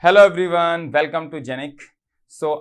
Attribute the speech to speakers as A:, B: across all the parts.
A: Hello everyone, welcome to जेनिक।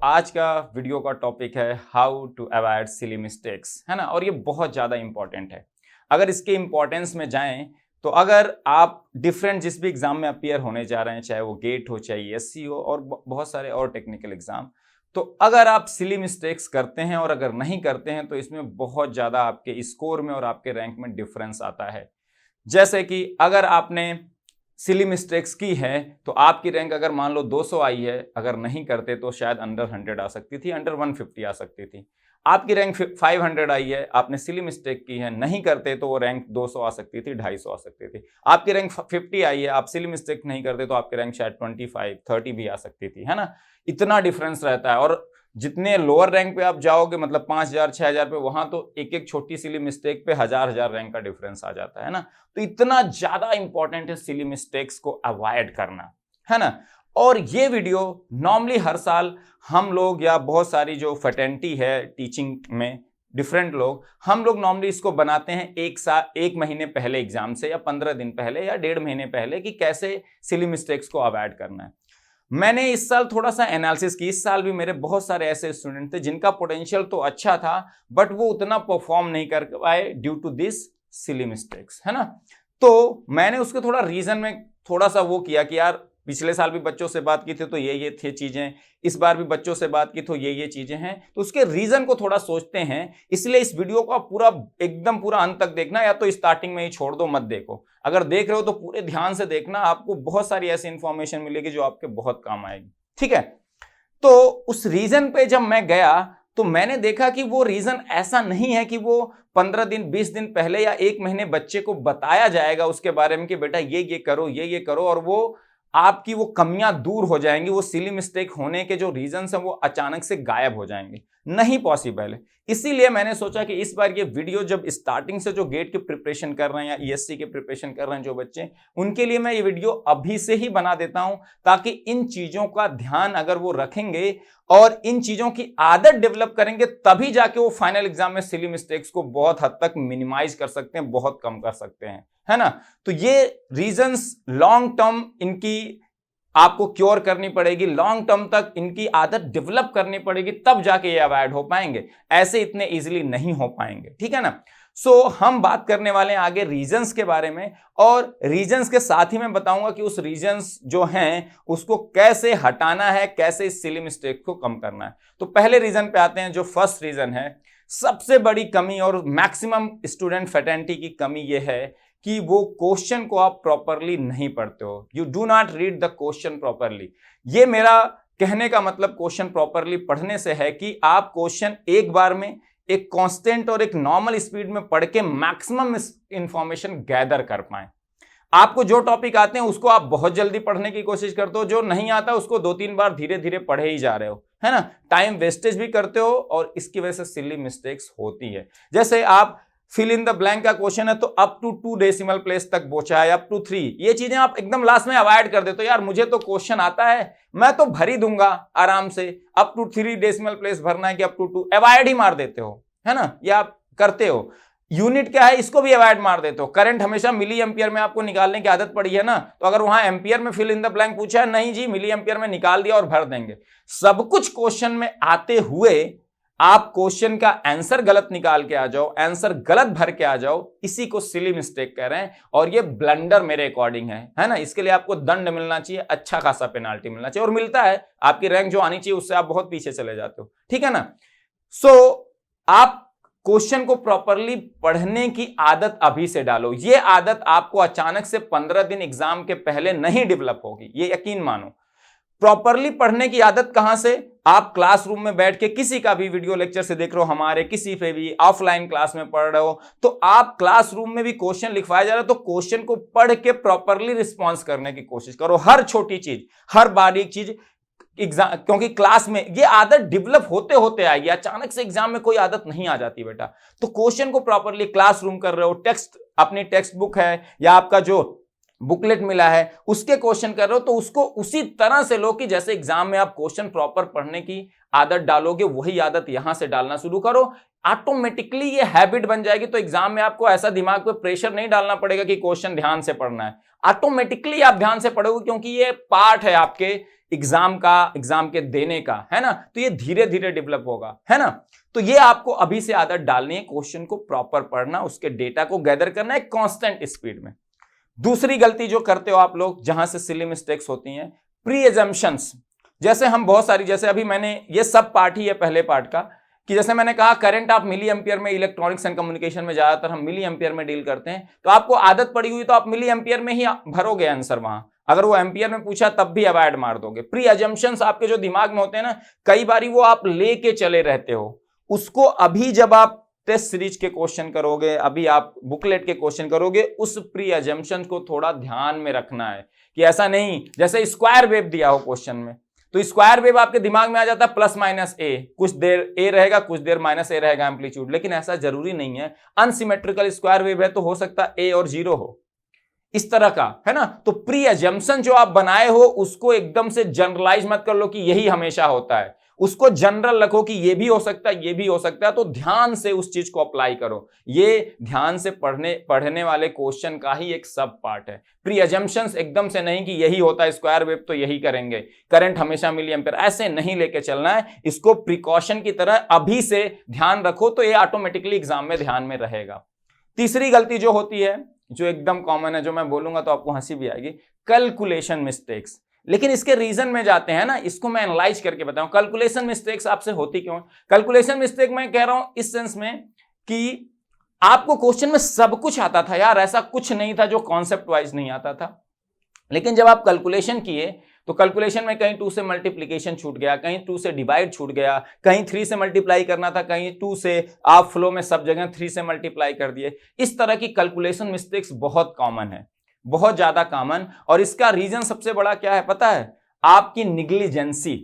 A: आज का वीडियो का टॉपिक है how to avoid silly mistakes, है ना। और ये बहुत ज़्यादा इंपॉर्टेंट है। अगर इसके इम्पोर्टेंस में जाएं तो अगर आप डिफरेंट जिस भी एग्जाम में अपीयर होने जा रहे हैं, चाहे वो गेट हो, चाहे एससी हो और बहुत सारे और टेक्निकल एग्जाम, तो अगर आप सिली मिस्टेक्स करते हैं और अगर नहीं करते हैं तो इसमें बहुत ज़्यादा आपके स्कोर में और आपके रैंक में डिफरेंस आता है। जैसे कि अगर आपने सिली मिस्टेक्स की है तो आपकी रैंक अगर मान लो 200 आई है, अगर नहीं करते तो शायद अंडर 100 आ सकती थी, अंडर 150 आ सकती थी। आपकी रैंक 500 आई है, आपने सिली मिस्टेक की है, नहीं करते तो वो रैंक 200 आ सकती थी, 250 आ सकती थी। आपकी रैंक 50 आई है, आप सिली मिस्टेक नहीं करते तो आपकी रैंक शायद 25 30 भी आ सकती थी, है ना। इतना डिफरेंस रहता है। और जितने लोअर रैंक पे आप जाओगे, मतलब 5000 6000 पे, वहां तो एक एक छोटी सिली मिस्टेक पे हजार रैंक का डिफरेंस आ जाता है ना। तो इतना ज्यादा इंपॉर्टेंट है सिली मिस्टेक्स को अवॉइड करना, है ना। और ये वीडियो नॉर्मली हर साल हम लोग या बहुत सारी जो फैकल्टी है टीचिंग में डिफरेंट लोग, हम लोग नॉर्मली इसको बनाते हैं एक महीने पहले एग्जाम से, या 15 दिन पहले, या 1.5 महीने पहले, कि कैसे सिली मिस्टेक्स को अवॉइड करना है। मैंने इस साल थोड़ा सा एनालिसिस की। इस साल भी मेरे बहुत सारे ऐसे स्टूडेंट थे जिनका पोटेंशियल तो अच्छा था, बट वो उतना परफॉर्म नहीं कर पाए due to this silly mistakes, है ना। तो मैंने उसके थोड़ा रीजन में थोड़ा सा वो किया कि यार पिछले साल भी बच्चों से बात की थी तो ये थे चीजें, इस बार भी बच्चों से बात की तो ये चीजें हैं, तो उसके रीजन को थोड़ा सोचते हैं। इसलिए इस वीडियो का पूरा एकदम पूरा अंत तक देखना, या तो स्टार्टिंग में ही छोड़ दो, मत देखो। अगर देख रहे हो तो पूरे ध्यान से देखना, आपको बहुत सारी ऐसी इंफॉर्मेशन मिलेगी जो आपके बहुत काम आएगी, ठीक है। तो उस रीजन पे जब मैं गया तो मैंने देखा कि वो रीजन ऐसा नहीं है कि वो 15 दिन 20 दिन पहले या एक महीने बच्चे को बताया जाएगा उसके बारे में कि बेटा ये करो, ये करो, और वो आपकी वो कमियां दूर हो जाएंगी, वो सिली मिस्टेक होने के जो रीजंस हैं वो अचानक से गायब हो जाएंगे। नहीं पॉसिबल है। इसीलिए मैंने सोचा कि इस बार ये वीडियो जब स्टार्टिंग से जो गेट की प्रिपरेशन कर रहे हैं या ईएससी के प्रिपरेशन कर रहे हैं जो बच्चे, उनके लिए मैं ये वीडियो अभी से ही बना देता हूं, ताकि इन चीजों का ध्यान अगर वो रखेंगे और इन चीजों की आदत डेवलप करेंगे, तभी जाके वो फाइनल एग्जाम में सिली मिस्टेक्स को बहुत हद तक मिनिमाइज कर सकते हैं, बहुत कम कर सकते हैं, है ना। तो ये रीजंस लॉन्ग टर्म इनकी आपको क्योर करनी पड़ेगी, लॉन्ग टर्म तक इनकी आदत डेवलप करनी पड़ेगी, तब जाके ये अवॉइड हो पाएंगे। ऐसे इतने इजीली नहीं हो पाएंगे, ठीक है ना। हम बात करने वाले हैं आगे रीजंस के बारे में, और रीजंस के साथ ही मैं बताऊंगा कि उस रीजंस जो हैं उसको कैसे हटाना है, कैसे इस सिली मिस्टेक को कम करना है। तो पहले रीजन पे आते हैं। जो फर्स्ट रीजन है, सबसे बड़ी कमी और मैक्सिमम स्टूडेंट फैकल्टी की कमी यह है कि वो क्वेश्चन को आप प्रॉपरली नहीं पढ़ते हो। You do not read the question properly. ये मेरा कहने का मतलब क्वेश्चन प्रॉपरली पढ़ने से है कि आप क्वेश्चन एक बार में एक कांस्टेंट और एक नॉर्मल स्पीड में पढ़ के मैक्सिमम इंफॉर्मेशन गैदर कर पाए। आपको जो टॉपिक आते हैं उसको आप बहुत जल्दी पढ़ने की कोशिश करते हो, जो नहीं आता उसको 2-3 बार धीरे धीरे पढ़े ही जा रहे हो, है ना। टाइम वेस्टेज भी करते हो और इसकी वजह से सिली मिस्टेक्स होती है। जैसे आप फिल इन द ब्लैंक का क्वेश्चन है तो अप टू 2 डेसिमल प्लेस तक पहुंचा है, अप टू 3, ये चीजें आप एकदम लास्ट में अवॉइड कर देते हो। यार मुझे तो क्वेश्चन आता है, मैं तो भर ही दूंगा आराम से, अप टू 3 डेसिमल प्लेस भरना है कि अप टू 2, अवॉइड ही मार देते हो, है ना। ये आप करते हो। यूनिट क्या है, इसको भी अवॉइड मार देते हो। करंट हमेशा मिली एम्पियर में आपको निकालने की आदत पड़ी है ना, तो अगर वहां एम्पियर में फिल इन द ब्लैंक पूछा है, नहीं जी मिली एम्पियर में निकाल दिया और भर देंगे। सब कुछ क्वेश्चन में आते हुए आप क्वेश्चन का आंसर गलत निकाल के आ जाओ, आंसर गलत भर के आ जाओ, इसी को सिली मिस्टेक कह रहे हैं। और ये ब्लंडर मेरे अकॉर्डिंग है ना। इसके लिए आपको दंड मिलना चाहिए, अच्छा खासा पेनाल्टी मिलना चाहिए, और मिलता है। आपकी रैंक जो आनी चाहिए उससे आप बहुत पीछे चले जाते हो, ठीक है ना। आप क्वेश्चन को प्रॉपरली पढ़ने की आदत अभी से डालो। ये आदत आपको अचानक से 15 दिन एग्जाम के पहले नहीं डेवलप होगी, ये यकीन मानो। प्रॉपरली पढ़ने की आदत कहां से, आप क्लासरूम में बैठ के किसी का भी वीडियो लेक्चर से देख रहे हो, हमारे किसी पे भी, ऑफलाइन क्लास में पढ़ रहे हो, तो आप क्लासरूम में भी क्वेश्चन लिखवाया जा रहा है तो क्वेश्चन को पढ़ के प्रॉपरली रिस्पॉन्स करने की कोशिश करो। हर छोटी चीज, हर बारीक चीज एग्जाम, क्योंकि क्लास में ये आदत डेवलप होते होते आएगी, अचानक से एग्जाम में कोई आदत नहीं आ जाती बेटा। तो क्वेश्चन को प्रॉपरली क्लासरूम कर रहे हो, टेक्स्ट अपनी टेक्स्ट बुक है या आपका जो बुकलेट मिला है उसके क्वेश्चन कर रहे हो, तो उसको उसी तरह से लो कि जैसे एग्जाम में आप क्वेश्चन प्रॉपर पढ़ने की आदत डालोगे, वही आदत यहां से डालना शुरू करो। ऑटोमेटिकली ये हैबिट बन जाएगी, तो एग्जाम में आपको ऐसा दिमाग पे प्रेशर नहीं डालना पड़ेगा कि क्वेश्चन ध्यान से पढ़ना है। ऑटोमेटिकली आप ध्यान से पढ़ोगे, क्योंकि ये पार्ट है आपके एग्जाम के देने का, है ना। तो ये धीरे धीरे डेवलप होगा, है ना। तो ये आपको अभी से आदत डालनी है, क्वेश्चन को प्रॉपर पढ़ना, उसके डेटा को गैदर करना है कांस्टेंट स्पीड में। दूसरी गलती जो करते हो आप लोग, जहां से सिली मिस्टेक्स होती हैं, प्री एजम्पशंस। जैसे हम बहुत सारी, जैसे अभी मैंने ये सब पार्ट ही है पहले पार्ट का, कि जैसे मैंने कहा करंट आप मिली एम्पियर में, इलेक्ट्रॉनिक्स एंड कम्युनिकेशन में ज्यादातर हम मिली एम्पियर में डील करते हैं, तो आपको आदत पड़ी हुई तो आप मिली एम्पियर में ही भरोगे आंसर वहां। अगर वो एम्पियर में पूछा तब भी अवॉइड मार दोगे। प्री एजम्पशंस आपके जो दिमाग में होते हैं ना, कई बारी वो आप लेके चले रहते हो, उसको अभी जब आप टेस्ट सीरीज के क्वेश्चन करोगे, अभी आप बुकलेट के क्वेश्चन करोगे, उस प्री एजम्पशन को थोड़ा ध्यान में रखना है कि ऐसा नहीं, जैसे स्क्वायर वेव दिया हो क्वेश्चन में, तो स्क्वायर वेव आपके दिमाग में आ जाता है प्लस माइनस ए, कुछ देर ए रहेगा, कुछ देर माइनस ए रहेगा एम्पलीट्यूड, लेकिन ऐसा जरूरी नहीं है। अनसिमेट्रिकल स्क्वायर वेव है तो हो सकता है ए और जीरो हो, इस तरह का, है ना। तो प्री एजम्पशन जो आप बनाए हो उसको एकदम से जनरलाइज मत कर लो कि यही हमेशा होता है, उसको जनरल रखो कि ये भी हो सकता है, ये भी हो सकता है, तो ध्यान से उस चीज को अप्लाई करो। ये ध्यान से पढ़ने वाले क्वेश्चन का ही एक सब पार्ट है। प्री एजम्पशंस एकदम से नहीं कि यही होता है स्क्वायर वेव तो यही करेंगे, करंट हमेशा मिली एम्पियर, ऐसे नहीं लेके चलना है। इसको प्रिकॉशन की तरह अभी से ध्यान रखो तो ये ऑटोमेटिकली एग्जाम में ध्यान में रहेगा। तीसरी गलती जो होती है, जो एकदम कॉमन है, जो मैं बोलूंगा तो आपको हंसी भी आएगी, कैलकुलेशन मिस्टेक्स। लेकिन इसके रीजन में जाते हैं ना, इसको मैं एनालाइज करके बताऊं कैलकुलेशन मिस्टेक्स आपसे होती क्यों। कैलकुलेशन मिस्टेक मैं कह रहा हूं इस सेंस में कि आपको क्वेश्चन में सब कुछ आता था यार, ऐसा कुछ नहीं था जो कॉन्सेप्ट वाइज नहीं आता था, लेकिन जब आप कैलकुलेशन किए तो कैलकुलेशन में कहीं 2 से मल्टीप्लीकेशन छूट गया, कहीं 2 से डिवाइड छूट गया, कहीं 3 से मल्टीप्लाई करना था, कहीं 2 से आप फ्लो में सब जगह 3 से मल्टीप्लाई कर दिए। इस तरह की कैलकुलेशन मिस्टेक्स बहुत कॉमन है, बहुत ज्यादा कॉमन। और इसका रीजन सबसे बड़ा क्या है पता है? आपकी निग्लिजेंसी।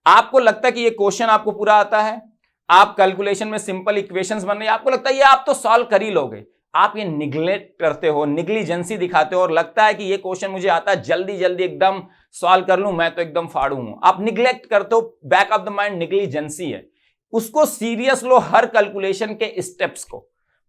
A: आपको लगता है कि ये क्वेश्चन आपको पूरा आता है, आप कैलकुलेशन में सिंपल इक्वेशंस बन रही है, आपको लगता है ये आप तो सॉल्व कर ही लोगे, आप ये निग्लेक्ट करते हो, निग्लिजेंसी दिखाते हो और लगता है कि ये क्वेश्चन मुझे आता है, जल्दी जल्दी एकदम सॉल्व कर लूं, मैं तो एकदम फाड़ू हूं। आप निग्लेक्ट करते हो, बैक ऑफ द माइंड निग्लिजेंसी है। उसको सीरियस लो, हर कैलकुलेशन के स्टेप्स को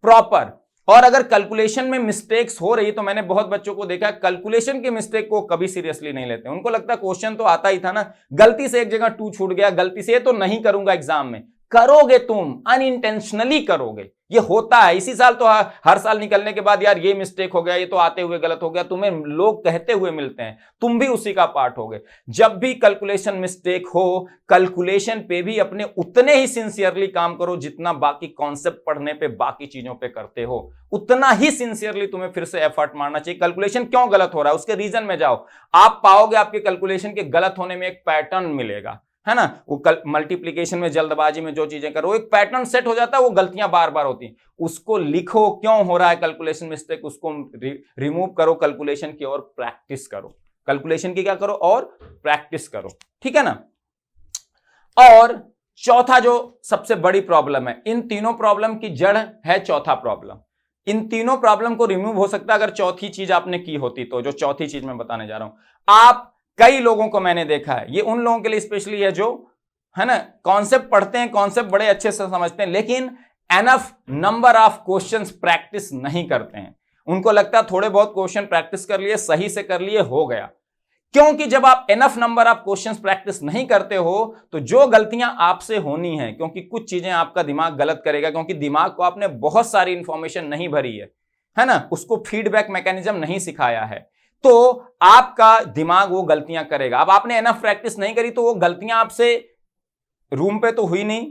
A: प्रॉपर। और अगर कैलकुलेशन में मिस्टेक्स हो रही, तो मैंने बहुत बच्चों को देखा कैलकुलेशन के मिस्टेक को कभी सीरियसली नहीं लेते, उनको लगता है क्वेश्चन तो आता ही था ना, गलती से एक जगह 2 छूट गया, गलती से ये तो नहीं करूंगा एग्जाम में। करोगे, तुम अनइंटेंशनली करोगे, ये होता है। इसी साल तो हर साल निकलने के बाद यार ये मिस्टेक हो गया, ये तो आते हुए गलत हो गया, तुम्हें लोग कहते हुए मिलते हैं, तुम भी उसी का पार्ट होगे। जब भी कैलकुलेशन मिस्टेक हो, कैलकुलेशन पे भी अपने उतने ही सिंसियरली काम करो जितना बाकी कॉन्सेप्ट पढ़ने पे, बाकी चीजों पे करते हो, उतना ही सिंसियरली तुम्हें फिर से एफर्ट मारना चाहिए। कैलकुलेशन क्यों गलत हो रहा है उसके रीजन में जाओ, आप पाओगे आपके कैलकुलेशन के गलत होने में एक पैटर्न मिलेगा, है ना। वो मल्टीप्लीकेशन में जल्दबाजी में जो चीजें करो, एक पैटर्न सेट हो जाता है, वो गलतियां बार बार होती हैं। उसको लिखो, क्यों हो रहा है कैलकुलेशन मिस्टेक, उसको रिमूव करो, कैलकुलेशन की और प्रैक्टिस करो, कैलकुलेशन की क्या करो और प्रैक्टिस करो, ठीक है ना। और चौथा जो सबसे बड़ी प्रॉब्लम है, इन तीनों प्रॉब्लम की जड़ है चौथा प्रॉब्लम। इन तीनों प्रॉब्लम को रिमूव हो सकता है अगर चौथी चीज आपने की होती तो, जो चौथी चीज मैं बताने जा रहा हूं। आप कई लोगों को मैंने देखा है, ये उन लोगों के लिए स्पेशली है जो, है ना, कॉन्सेप्ट पढ़ते हैं, कॉन्सेप्ट बड़े अच्छे से समझते हैं, लेकिन enough number of questions practice नहीं करते हैं। उनको लगता है थोड़े बहुत क्वेश्चन प्रैक्टिस कर लिए, सही से कर लिए, हो गया। क्योंकि जब आप enough number of questions practice नहीं करते हो तो जो गलतियां आपसे होनी है, क्योंकि कुछ चीजें आपका दिमाग गलत करेगा, क्योंकि दिमाग को आपने बहुत सारी इंफॉर्मेशन नहीं भरी है ना, उसको फीडबैक मैकेनिज्म नहीं सिखाया है, तो आपका दिमाग वो गलतियां करेगा। अब आपने एनफ प्रैक्टिस नहीं करी तो वो गलतियां आपसे रूम पे तो हुई नहीं,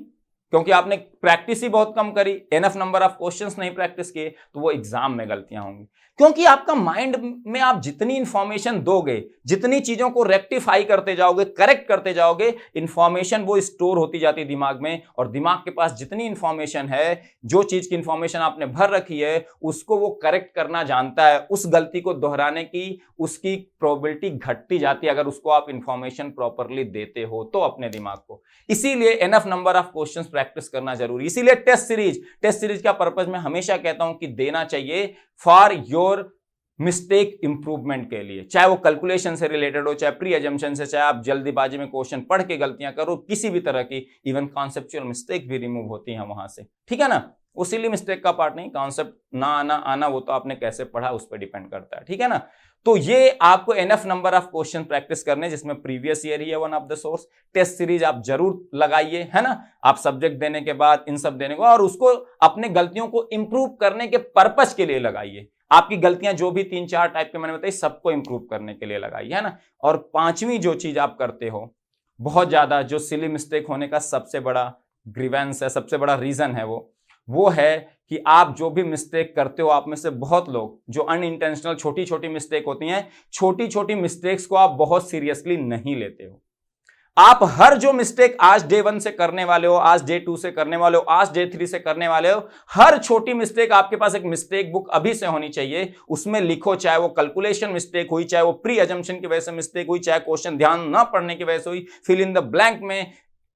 A: क्योंकि आपने प्रैक्टिस ही बहुत कम करी, एनफ नंबर ऑफ क्वेश्चंस नहीं प्रैक्टिस किए, तो वो एग्जाम में गलतियां होंगी। क्योंकि आपका माइंड में आप जितनी इंफॉर्मेशन दोगे, जितनी चीजों को रेक्टिफाई करते जाओगे, करेक्ट करते जाओगे, इंफॉर्मेशन वो स्टोर होती जाती है दिमाग में, और दिमाग के पास जितनी इंफॉर्मेशन है, जो चीज की इंफॉर्मेशन आपने भर रखी है, उसको वो करेक्ट करना जानता है, उस गलती को दोहराने की उसकी प्रोबेबिलिटी घटती जाती है अगर उसको आप इंफॉर्मेशन प्रॉपरली देते हो तो अपने दिमाग को। इसीलिए enough number of questions practice करना जरूरी। इसीलिए टेस्ट सीरीज का पर्पस मैं हमेशा कहता हूं कि देना चाहिए फॉर योर मिस्टेक इंप्रूवमेंट के लिए, चाहे वो कैलकुलेशन से रिलेटेड हो, चाहे प्री अजम्पशन से, चाहे आप जल्दीबाजी में क्वेश्चन पढ़ के गलतियां करो, किसी भी तरह की, इवन कॉन्सेप्चुअल मिस्टेक भी रिमूव होती है वहां से, ठीक है ना। वो सिली मिस्टेक का पार्ट नहीं, कॉन्सेप्ट ना आना वो तो आपने कैसे पढ़ा उस पर डिपेंड करता है, ठीक है ना। तो ये आपको enough number of question practice करने, जिसमें प्रीवियस ईयर ही है one of the source. Test series आप जरूर लगाइए, है ना। आप सब्जेक्ट देने के बाद इन सब देने को, और उसको अपने गलतियों को इंप्रूव करने के पर्पस के लिए लगाइए। आपकी गलतियां जो भी 3-4 टाइप के मैंने बताई, सबको इंप्रूव करने के लिए लगाइए, है ना। और पांचवी जो चीज आप करते हो बहुत ज्यादा, जो सिली मिस्टेक होने का सबसे बड़ा ग्रीवेंस है, सबसे बड़ा रीजन है, वो है कि आप जो भी मिस्टेक करते हो, आप में से बहुत लोग जो अनइंटेंशनल छोटी छोटी मिस्टेक होती हैं, छोटी छोटी मिस्टेक्स को आप बहुत सीरियसली नहीं लेते हो। आप हर जो मिस्टेक आज डे 1 से करने वाले हो, आज डे 2 से करने वाले हो, आज डे 3 से करने वाले हो, हर छोटी मिस्टेक आपके पास एक मिस्टेक बुक अभी से होनी चाहिए। उसमें लिखो, चाहे वो कैलकुलेशन मिस्टेक हुई, चाहे वो प्री अजम्पशन की वजह से मिस्टेक हुई, चाहे क्वेश्चन ध्यान न पढ़ने की वजह से हुई, फिल इन द ब्लैंक में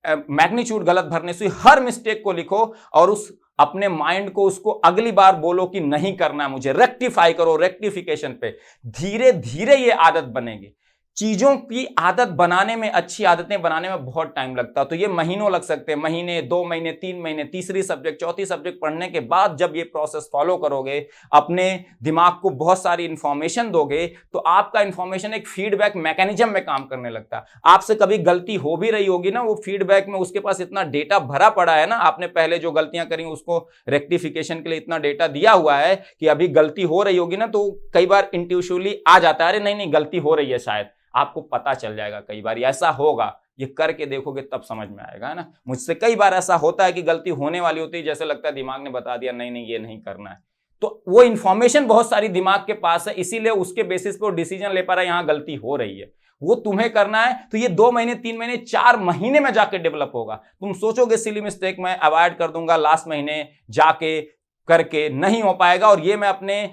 A: मैग्नीट्यूड गलत भरने से हुई, हर मिस्टेक को लिखो और उस अपने माइंड को उसको अगली बार बोलो कि नहीं करना है मुझे, रेक्टिफाई करो। रेक्टिफिकेशन पे धीरे धीरे ये आदत बनेगी। चीजों की आदत बनाने में, अच्छी आदतें बनाने में बहुत टाइम लगता है, तो ये महीनों लग सकते हैं, महीने, 2 महीने, 3 महीने, तीसरी सब्जेक्ट, चौथी सब्जेक्ट पढ़ने के बाद जब ये प्रोसेस फॉलो करोगे, अपने दिमाग को बहुत सारी इंफॉर्मेशन दोगे, तो आपका इंफॉर्मेशन एक फीडबैक मैकेनिज्म में काम करने लगता है। आपसे कभी गलती हो भी रही होगी ना, वो फीडबैक में उसके पास इतना डेटा भरा पड़ा है ना, आपने पहले जो गलतियां करी उसको रेक्टिफिकेशन के लिए इतना डेटा दिया हुआ है कि अभी गलती हो रही होगी ना, तो कई बार इंट्यूटिवली आ जाता है, अरे नहीं नहीं गलती हो रही है, शायद आपको पता चल जाएगा। कई बार ऐसा होगा, ये करके देखोगे तब समझ में आएगा ना। मुझसे कई बार ऐसा होता है कि गलती होने वाली होती है, जैसे लगता है दिमाग ने बता दिया नहीं नहीं ये नहीं करना है, तो वो इंफॉर्मेशन बहुत सारी दिमाग के पास है, इसीलिए उसके बेसिस पे वो डिसीजन ले पा रहा है यहां गलती हो रही है। वो तुम्हें करना है तो ये 2 महीने, 3 महीने, 4 महीने में जाके डेवलप होगा। तुम सोचोगे सिली मिस्टेक मैं अवॉइड कर दूंगा, लास्ट महीने जाके करके नहीं हो पाएगा। और ये मैं अपने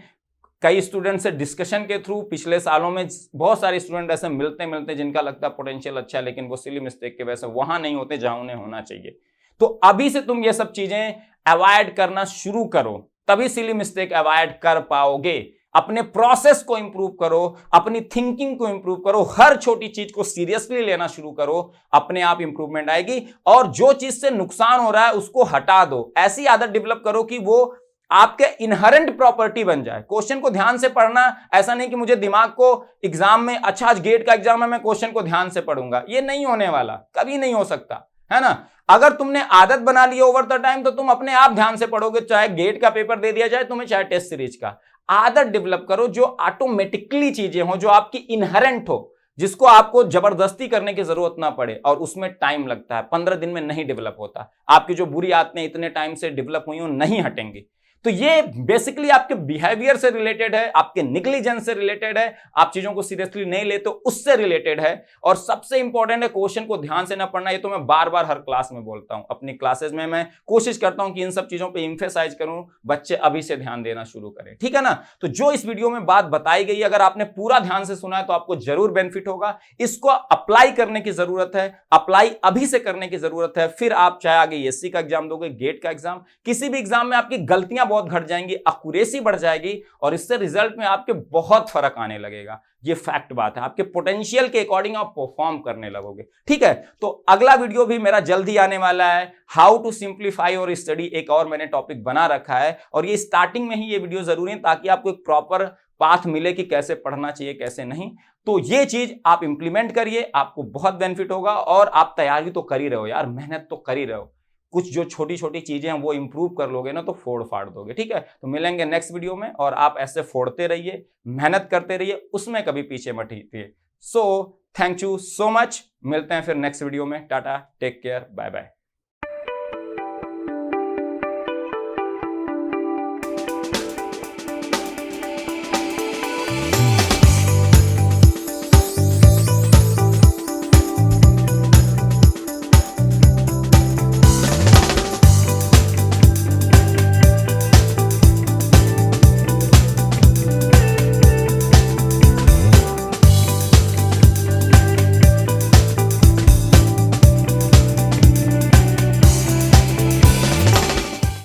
A: कई स्टूडेंट से डिस्कशन के थ्रू, पिछले सालों में बहुत सारे स्टूडेंट ऐसे मिलते जिनका लगता है पोटेंशियल अच्छा है, लेकिन वो सिली मिस्टेक के वजह से वहां नहीं होते जहां उन्हें होना चाहिए। तो अभी से तुम ये सब चीजें अवॉइड करना शुरू करो, तभी सिली मिस्टेक अवॉइड कर पाओगे। अपने प्रोसेस को इंप्रूव करो, अपनी थिंकिंग को इंप्रूव करो, हर छोटी चीज को सीरियसली लेना शुरू करो, अपने आप इंप्रूवमेंट आएगी। और जो चीज से नुकसान हो रहा है उसको हटा दो। ऐसी आदत डेवलप करो कि वो आपके इनहेरेंट प्रॉपर्टी बन जाए। क्वेश्चन को ध्यान से पढ़ना, ऐसा नहीं कि मुझे दिमाग को एग्जाम में, अच्छा आज गेट का एग्जाम है मैं क्वेश्चन को ध्यान से पढ़ूंगा, ये नहीं होने वाला, कभी नहीं हो सकता, है ना। अगर तुमने आदत बना ली ओवर द टाइम तो तुम अपने आप ध्यान से पढ़ोगे, चाहे गेट का पेपर दे दिया जाए तुम्हें, चाहे टेस्ट सीरीज का। आदत डेवलप करो जो ऑटोमेटिकली चीजें हो, जो आपकी इनहेरेंट हो, जिसको आपको जबरदस्ती करने की जरूरत ना पड़े, और उसमें टाइम लगता है, 15 दिन में नहीं डेवलप होता। आपकी जो बुरी आदतें इतने टाइम से डेवलप हुई हो नहीं हटेंगी। तो ये बेसिकली आपके बिहेवियर से रिलेटेड है, आपके निग्लिजेंस से रिलेटेड है, आप चीजों को सीरियसली नहीं लेते उससे रिलेटेड है। और सबसे इंपॉर्टेंट है क्वेश्चन को ध्यान से ना पढ़ना। ये तो मैं बार बार हर क्लास में बोलता हूं, अपनी क्लासेस में मैं कोशिश करता हूं कि इन सब चीजों पे एम्फेसाइज करूं, बच्चे अभी से ध्यान देना शुरू करें, ठीक है ना। तो जो इस वीडियो में बात बताई गई, अगर आपने पूरा ध्यान से सुना है तो आपको जरूर बेनिफिट होगा। इसको अप्लाई करने की जरूरत है, अप्लाई अभी से करने की जरूरत है। फिर आप चाहे आगे एससी का एग्जाम दोगे, गेट का एग्जाम, किसी भी एग्जाम में आपकी गलतियां बहुत घट जाएंगी, एक्यूरेसी बढ़ जाएगी, और इससे रिजल्ट में आपके बहुत फर्क आने लगेगा। ये फैक्ट बात है, आपके पोटेंशियल के अकॉर्डिंग आप परफॉर्म करने लगोगे, ठीक है। तो अगला वीडियो भी मेरा जल्दी आने वाला है, हाउ टू सिंप्लीफाई और स्टडी, एक और मैंने टॉपिक बना रखा है, और ये स्टार्टिंग में ही ये वीडियो जरूरी है ताकि आपको एक प्रॉपर पाथ मिले कि कैसे पढ़ना चाहिए कैसे नहीं। तो ये चीज आप इंप्लीमेंट करिए, आपको बहुत बेनिफिट होगा। और आप तैयारी तो कर ही रहे हो यार, मेहनत तो कर ही रहे हो, कुछ जो छोटी छोटी चीजें हैं वो इंप्रूव कर लोगे ना तो फोड़ फाड़ दोगे, ठीक है। तो मिलेंगे नेक्स्ट वीडियो में, और आप ऐसे फोड़ते रहिए, मेहनत करते रहिए, उसमें कभी पीछे मत हटिए। So thank you so much, मिलते हैं फिर नेक्स्ट वीडियो में। Tata, take care, bye bye.